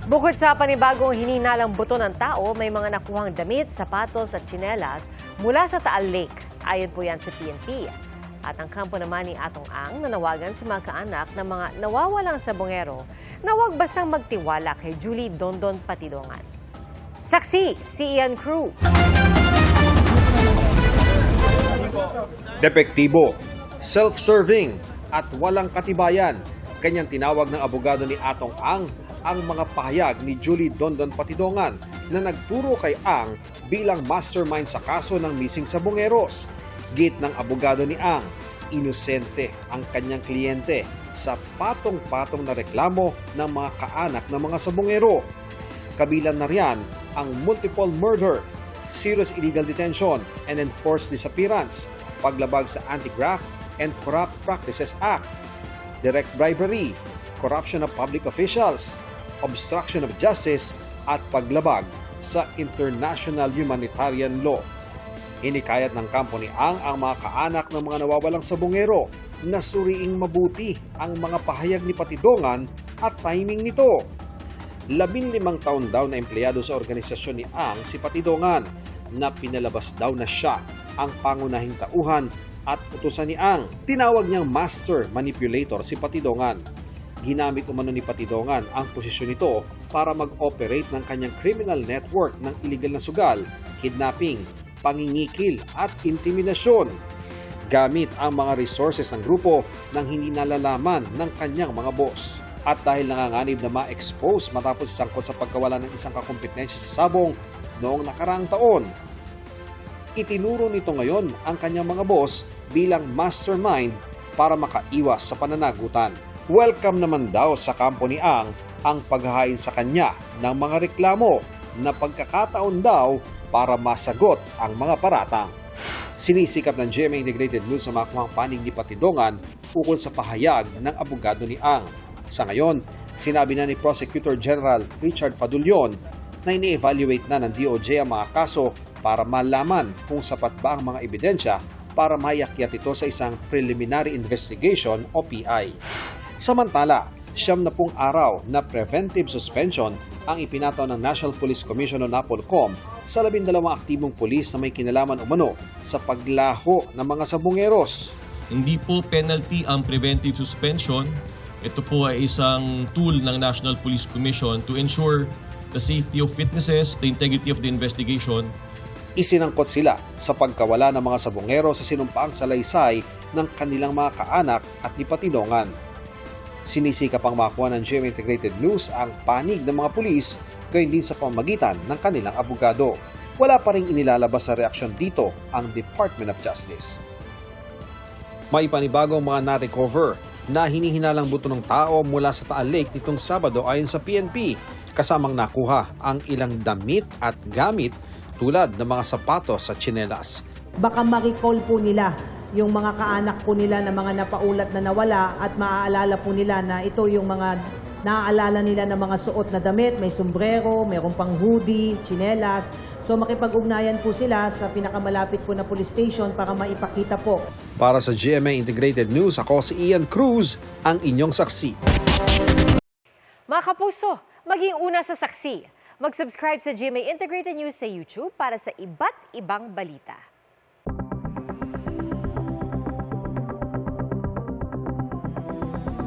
Bukod sa panibagong hininalang buto ng tao, may mga nakuhang damit, sapatos at tsinelas mula sa Taal Lake. Ayon po yan sa PNP. At ang kampo naman ni Atong Ang nanawagan sa mga kaanak ng mga nawawalang sabongero na huwag bastang magtiwala kay Julie Dondon Patidongan. Saksi, si Ian Cruz. Depektibo, self-serving at walang katibayan. Kanyang tinawag ng abogado ni Atong Ang mga pahayag ni Julie Dondon Patidongan na nagturo kay Ang bilang mastermind sa kaso ng missing sabongeros. Git ng abogado ni Ang, inosente ang kanyang kliyente sa patong-patong na reklamo ng mga kaanak ng mga sabongero. Kabilang na riyan ang multiple murder, serious illegal detention and enforced disappearance, paglabag sa Anti-Graft and Corrupt Practices Act, direct bribery, corruption of public officials, obstruction of justice at paglabag sa international humanitarian law. Hinikayat ng kampo ni Ang mga kaanak ng mga nawawalang sabongero na suriing mabuti ang mga pahayag ni Patidongan at timing nito. 15 taon daw na empleyado sa organisasyon ni Ang si Patidongan na pinalabas daw na siya ang pangunahing tauhan at utusan ni Ang. Tinawag niyang master manipulator si Patidongan. Ginamit umano ni Patidongan ang posisyon nito para mag-operate ng kanyang criminal network ng illegal na sugal, kidnapping, pangingikil at intimidasyon. Gamit ang mga resources ng grupo nang hindi nalalaman ng kanyang mga boss. At dahil nanganganib na ma-expose matapos sangkot sa pagkawala ng isang kakumpetensya sa sabong noong nakaraang taon, itinuro nito ngayon ang kanyang mga boss bilang mastermind para makaiwas sa pananagutan. Welcome naman daw sa kampo ni Ang paghahain sa kanya ng mga reklamo na pagkakataon daw para masagot ang mga paratang. Sinisikap ng GMA Integrated News na makuhang panig ni Patidongan ukol sa pahayag ng abogado ni Ang. Sa ngayon, sinabi na ni Prosecutor General Richard Fadulion na ini-evaluate na ng DOJ ang mga kaso para malaman kung sapat ba ang mga ebidensya para mayakyat ito sa isang preliminary investigation o PI. Samantala, 70 araw na preventive suspension ang ipinataw ng National Police Commission o NAPOLCOM sa 12 aktibong pulis na may kinalaman umano sa paglaho ng mga sabongeros. Hindi po penalty ang preventive suspension. Ito po ay isang tool ng National Police Commission to ensure the safety of witnesses, the integrity of the investigation. Isinangkot sila sa pagkawala ng mga sabongero sa sinumpaang salaysay ng kanilang mga kaanak at ni Patidongan. Sinisikap ang makuha ng GMA Integrated News ang panig ng mga pulis gayon din sa pamamagitan ng kanilang abogado. Wala pa ring inilalabas sa reaksyon dito ang Department of Justice. May panibagong mga na-recover na hinihinalang buto ng tao mula sa Taal Lake nitong Sabado ayon sa PNP, kasamang nakuha ang ilang damit at gamit tulad ng mga sapatos at tsinelas. Baka ma-recall po nila yung mga kaanak po nila na mga napaulat na nawala at maaalala po nila na ito yung mga naaalala nila ng mga suot na damit, may sombrero, mayroong pang hoodie, tsinelas. So makipag-ugnayan po sila sa pinakamalapit po na police station para maipakita po. Para sa GMA Integrated News, ako si Ian Cruz, ang inyong saksi. Mga kapuso, maging una sa saksi. Mag-subscribe sa GMA Integrated News sa YouTube para sa iba't ibang balita.